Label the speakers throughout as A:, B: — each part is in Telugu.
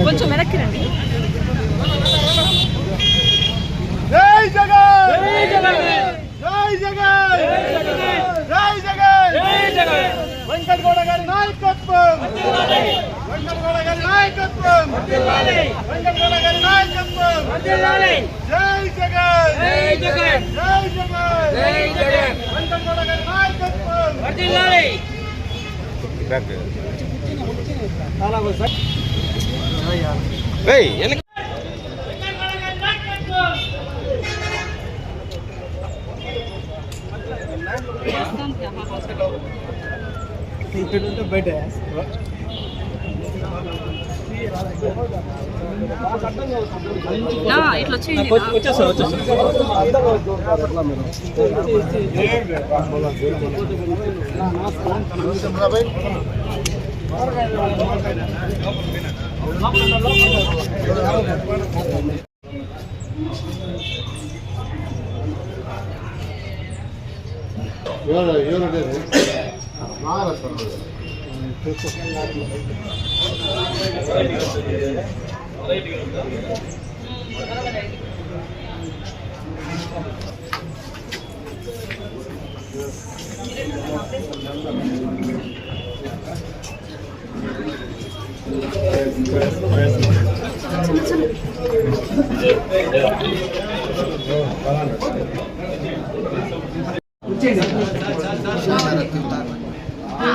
A: కొంచెం వెనక్కి రండి.
B: జై జగన్, జై జగన్, జై జగన్, జై జగన్, జై జగన్. వెంకటగౌడ గారి నాయకత్వం, వెంకటగౌడ గారి నాయకత్వం, వెంకటగౌడ గారి నాయకత్వం. జై జగన్, జై జగన్, జై జగన్, జై జగన్. వెంకటగౌడ గారి నాయకత్వం. బయట
A: ఇట్లా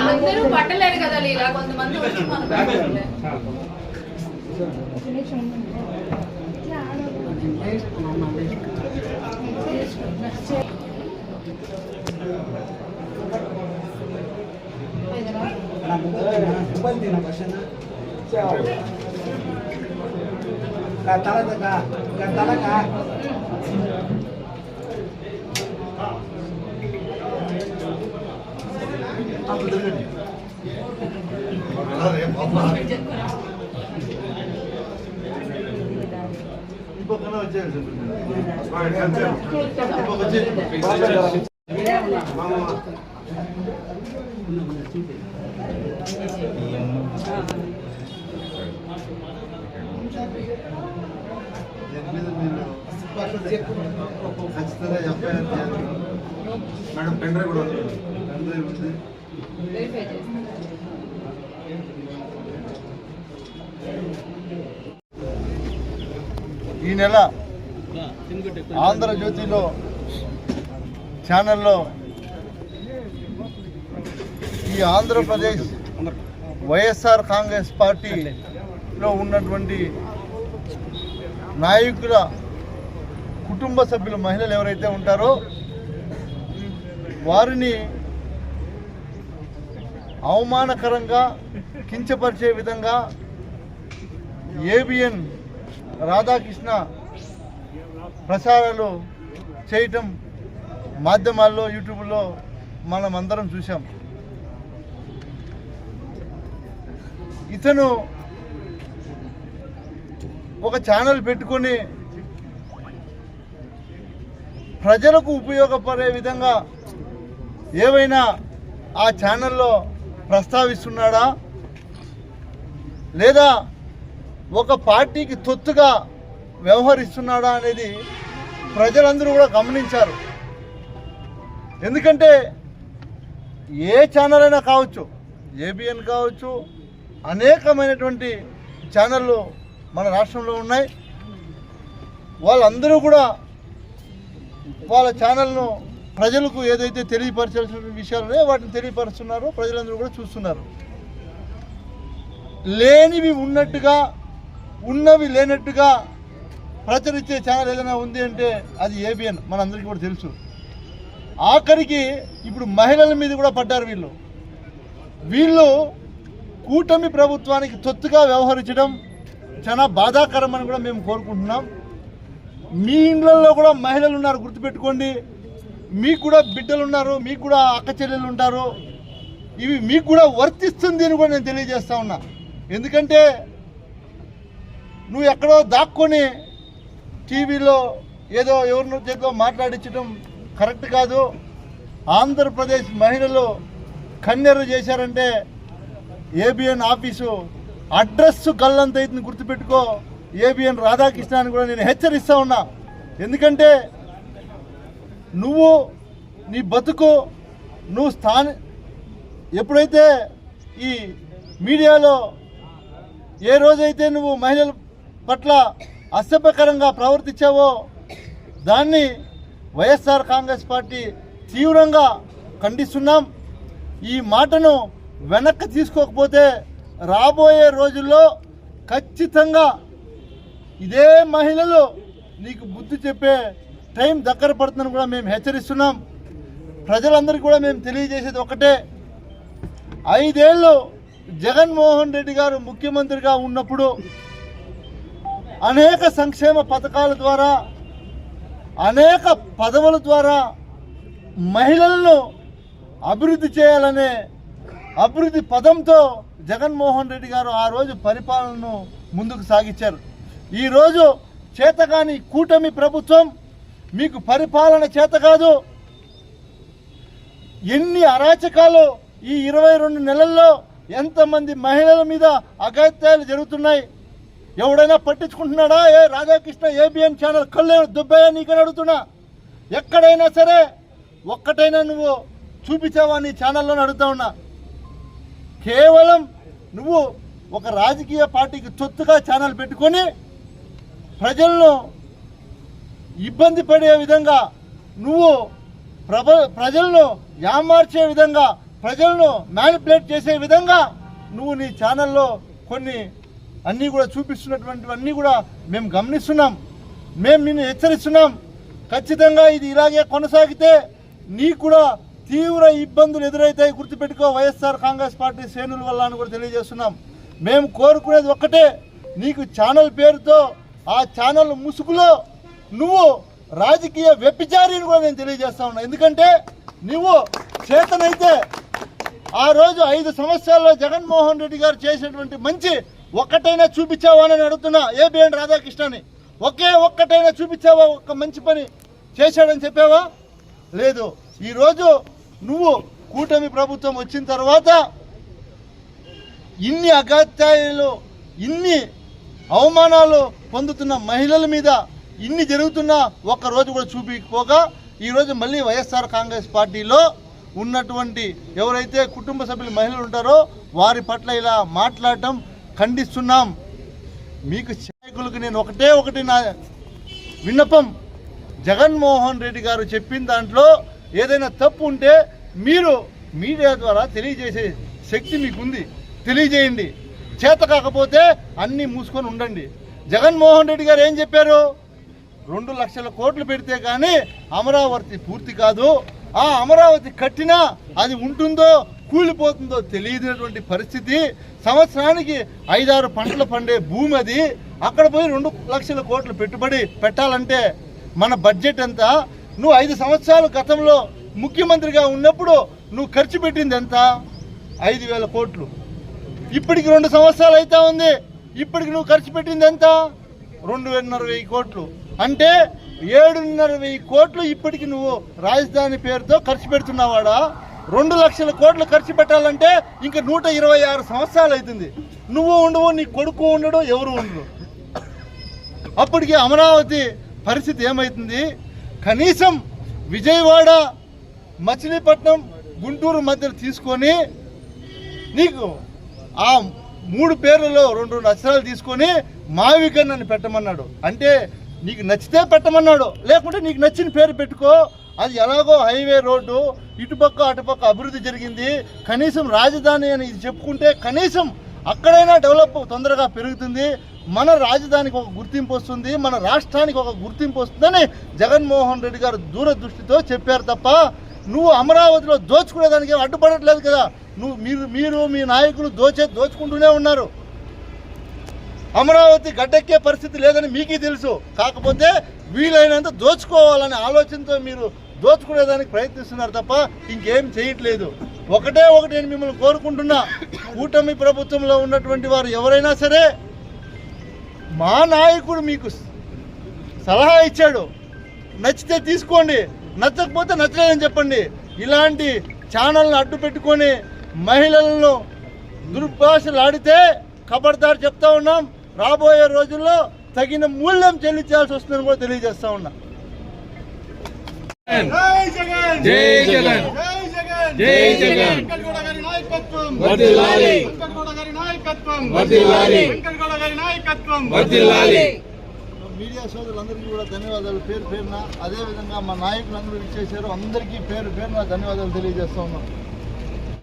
C: అందరూ పట్టలేరు కదా లీలా, కొంతమంది వచ్చి
B: మేడం పెన్ డ్రైవ్ కూడా ఉంది. ఈ నెల ఆంధ్రజ్యోతిలో ఛానల్లో ఈ ఆంధ్రప్రదేశ్ వైఎస్ఆర్ కాంగ్రెస్ పార్టీలో ఉన్నటువంటి నాయకుల కుటుంబ సభ్యులు మహిళలు ఎవరైతే ఉంటారో వారిని అవమానకరంగా కించపరిచే విధంగా ఏబిఎన్ రాధాకృష్ణ ప్రసారాలు చేయటం మాధ్యమాల్లో యూట్యూబ్లో మనం అందరం చూసాం. ఇతను ఒక ఛానల్ పెట్టుకొని ప్రజలకు ఉపయోగపడే విధంగా ఏవైనా ఆ ఛానల్లో ప్రస్తావిస్తున్నాడా లేదా ఒక పార్టీకి తొత్తుగా వ్యవహరిస్తున్నాడా అనేది ప్రజలందరూ కూడా గమనించారు. ఎందుకంటే ఏ ఛానల్ అయినా కావచ్చు, ఏబిఎన్ కావచ్చు, అనేకమైనటువంటి ఛానళ్ళు మన రాష్ట్రంలో ఉన్నాయి. వాళ్ళందరూ కూడా వాళ్ళ ఛానల్ను ప్రజలకు ఏదైతే తెలియపరచాల్సిన విషయాలు ఉన్నాయో వాటిని తెలియపరుస్తున్నారు. ప్రజలందరూ కూడా చూస్తున్నారు. లేనివి ఉన్నట్టుగా ఉన్నవి లేనట్టుగా ప్రచురించే ఛానల్ ఏదైనా ఉంది అంటే అది ఏబిఎన్, మనందరికీ కూడా తెలుసు. ఆఖరికి ఇప్పుడు మహిళల మీద కూడా పడ్డారు వీళ్ళు కూటమి ప్రభుత్వానికి తొత్తుగా వ్యవహరించడం చాలా బాధాకరమని కూడా మేము కోరుకుంటున్నాం. మీ ఇండ్లలో కూడా మహిళలు ఉన్నారు, గుర్తుపెట్టుకోండి. మీకు కూడా బిడ్డలు ఉన్నారు, మీకు కూడా అక్క చెల్లెలు ఉంటారు. ఇవి మీకు కూడా వర్తిస్తుంది అని కూడా నేను తెలియజేస్తా ఉన్నా. ఎందుకంటే నువ్వు ఎక్కడో దాక్కొని టీవీలో ఏదో ఎవరినో చేతిలో మాట్లాడించడం కరెక్ట్ కాదు. ఆంధ్రప్రదేశ్ మహిళలు కన్నెర్ర చేశారంటే ఏబిఎన్ ఆఫీసు అడ్రస్ గల్లంత అయితే గుర్తుపెట్టుకో. ఏబిఎన్ రాధాకృష్ణ అని కూడా నేను హెచ్చరిస్తూ ఉన్నా. ఎందుకంటే నువ్వు నీ బతుకు నువ్వు ఎప్పుడైతే ఈ మీడియాలో ఏ రోజైతే నువ్వు మహిళల పట్ల అసభ్యకరంగా ప్రవర్తించావో దాన్ని వైఎస్ఆర్ కాంగ్రెస్ పార్టీ తీవ్రంగా ఖండిస్తున్నాం. ఈ మాటను వెనక్కి తీసుకోకపోతే రాబోయే రోజుల్లో ఖచ్చితంగా ఇదే మహిళలు నీకు బుద్ధి చెప్పే టైం దగ్గర పడుతుందని కూడా మేము హెచ్చరిస్తున్నాం. ప్రజలందరికీ కూడా మేము తెలియజేసేది ఒకటే, 5 ఏళ్ళు జగన్మోహన్ రెడ్డి గారు ముఖ్యమంత్రిగా ఉన్నప్పుడు అనేక సంక్షేమ పథకాల ద్వారా అనేక పదవుల ద్వారా మహిళలను అభివృద్ధి చేయాలనే అభివృద్ధి పదంతో జగన్మోహన్ రెడ్డి గారు ఆ రోజు పరిపాలనను ముందుకు సాగించారు. ఈరోజు చేతగాని కూటమి ప్రభుత్వం మీకు పరిపాలన చేత కాదు. ఎన్ని అరాచకాలు ఈ 22 నెలల్లో ఎంతమంది మహిళల మీద అఘాయిత్యాలు జరుగుతున్నాయి. ఎవడైనా పట్టించుకుంటున్నాడా? రాధాకృష్ణ ఏబిఎన్ ఛానల్ కళ్ళే దుబ్బయ్యా నీకని అడుగుతున్నా. ఎక్కడైనా సరే ఒక్కటైనా నువ్వు చూపించావా నీ ఛానల్లో అడుగుతా ఉన్నా. కేవలం నువ్వు ఒక రాజకీయ పార్టీకి తొత్తుగా ఛానల్ పెట్టుకొని ప్రజలను ఇబ్బంది పడే విధంగా నువ్వు ప్రజలను యామార్చే విధంగా ప్రజలను మ్యానిపులేట్ చేసే విధంగా నువ్వు నీ ఛానల్లో కొన్ని అన్నీ కూడా చూపిస్తున్నటువంటివన్నీ కూడా మేము గమనిస్తున్నాం. మేము నిన్ను హెచ్చరిస్తున్నాం. ఖచ్చితంగా ఇది ఇలాగే కొనసాగితే నీకు కూడా తీవ్ర ఇబ్బందులు ఎదురవుతాయి. గుర్తుపెట్టుకో, వైఎస్ఆర్ కాంగ్రెస్ పార్టీ శ్రేణుల వల్ల అని కూడా తెలియజేస్తున్నాం. మేము కోరుకునేది ఒక్కటే, నీకు ఛానల్ పేరుతో ఆ ఛానల్ ముసుగులో నువ్వు రాజకీయ వ్యభిచారిని కూడా నేను తెలియజేస్తా ఉన్నా. ఎందుకంటే నువ్వు చేతనైతే ఆ రోజు 5 సంవత్సరాల్లో జగన్మోహన్ రెడ్డి గారు చేసినటువంటి మంచి ఒక్కటైనా చూపించావా అని అడుగుతున్నా. ఏబిఎన్ రాధాకృష్ణని ఒక్కటైనా చూపించావా? ఒక్క మంచి పని చేశాడని చెప్పావా? లేదు. ఈరోజు నువ్వు కూటమి ప్రభుత్వం వచ్చిన తర్వాత ఇన్ని అఘాయిత్యాలు, ఇన్ని అవమానాలు పొందుతున్న మహిళల మీద ఇన్ని జరుగుతున్నా ఒక్కరోజు కూడా చూపించకపోగా ఈరోజు మళ్ళీ వైఎస్ఆర్ కాంగ్రెస్ పార్టీలో ఉన్నటువంటి ఎవరైతే కుటుంబ సభ్యులు మహిళలు ఉంటారో వారి పట్ల ఇలా మాట్లాడటం ఖండిస్తున్నాం. మీకు నాయకులకు నేను ఒకటి నా విన్నపం, జగన్మోహన్ రెడ్డి గారు చెప్పిన దాంట్లో ఏదైనా తప్పు ఉంటే మీరు మీడియా ద్వారా తెలియజేసే శక్తి మీకుంది, తెలియజేయండి. చేత కాకపోతే అన్నీ మూసుకొని ఉండండి. జగన్మోహన్ రెడ్డి గారు ఏం చెప్పారు? 2 లక్షల కోట్లు పెడితే కానీ అమరావతి పూర్తి కాదు. ఆ అమరావతి కట్టినా అది ఉంటుందో కూలిపోతుందో తెలియనటువంటి పరిస్థితి. సంవత్సరానికి 5-6 పంటలు పండే భూమి అది. అక్కడ పోయి 2 లక్షల కోట్లు పెట్టుబడి పెట్టాలంటే మన బడ్జెట్ ఎంత? నువ్వు 5 సంవత్సరాలు గతంలో ముఖ్యమంత్రిగా ఉన్నప్పుడు నువ్వు ఖర్చు పెట్టింది ఎంత? 5,000 కోట్లు. ఇప్పటికి 2 సంవత్సరాలు అయితే ఉంది. ఇప్పటికి నువ్వు ఖర్చు పెట్టింది ఎంత? 2,500 కోట్లు. అంటే 7,500 కోట్లు ఇప్పటికి నువ్వు రాజధాని పేరుతో ఖర్చు పెడుతున్నావాడా? 2 లక్షల కోట్లు ఖర్చు పెట్టాలంటే ఇంకా 126 సంవత్సరాలు అవుతుంది. నువ్వు ఉండవు, నీ కొడుకు ఉండడు, ఎవరు ఉండరు. అప్పటికి అమరావతి పరిస్థితి ఏమవుతుంది? కనీసం విజయవాడ, మచిలీపట్నం, గుంటూరు మధ్యలో తీసుకొని నీకు ఆ 3 పేర్లలో 2 అక్షరాలు తీసుకొని మావికన్నని పెట్టమన్నాడు. అంటే నీకు నచ్చితే పెట్టమన్నాడు, లేకుంటే నీకు నచ్చిన పేరు పెట్టుకో. అది ఎలాగో హైవే రోడ్డు, ఇటుపక్క అటుపక్క అభివృద్ధి జరిగింది. కనీసం రాజధాని అని ఇది చెప్పుకుంటే కనీసం అక్కడైనా డెవలప్ తొందరగా పెరుగుతుంది, మన రాజధానికి ఒక గుర్తింపు వస్తుంది, మన రాష్ట్రానికి ఒక గుర్తింపు వస్తుందని జగన్మోహన్ రెడ్డి గారు దూరదృష్టితో చెప్పారు తప్ప నువ్వు అమరావతిలో దోచుకునేదానికి ఏం అడ్డుపడట్లేదు కదా. మీరు మీ నాయకులు దోచుకుంటూనే ఉన్నారు. అమరావతి గడ్డెక్కే పరిస్థితి లేదని మీకే తెలుసు. కాకపోతే వీలైనంత దోచుకోవాలనే ఆలోచనతో మీరు దోచుకునేదానికి ప్రయత్నిస్తున్నారు తప్ప ఇంకేం చేయట్లేదు. ఒకటి నేను మిమ్మల్ని కోరుకుంటున్నా, కూటమి ప్రభుత్వంలో ఉన్నటువంటి వారు ఎవరైనా సరే, మా నాయకుడు మీకు సలహా ఇచ్చాడు, నచ్చితే తీసుకోండి, నచ్చకపోతే నచ్చలేదని చెప్పండి. ఇలాంటి ఛానల్ని అడ్డు పెట్టుకొని మహిళలను దుర్భాషలు ఆడితే ఖబర్దార్ చెప్తా ఉన్నాం. రాబోయే రోజుల్లో తగిన మూల్యం చెల్లించాల్సి వస్తుందని కూడా తెలియజేస్తా ఉన్నా.
A: జై జగన్ జై జగన్ జై జగన్ వెంకటగౌడ గారి నాయకత్వం వర్ధిల్లాలి, వెంకటగౌడ గారి నాయకత్వం వర్ధిల్లాలి, వెంకటగౌడ గారి నాయకత్వం వర్ధిల్లాలి.
B: మీడియా సోదరులందరికీ కూడా ధన్యవాదాలు పేరున. అదేవిధంగా మా నాయకులందరూ ఇచ్చేశారు, అందరికీ పేరున ధన్యవాదాలు తెలియజేస్తా ఉన్నాం.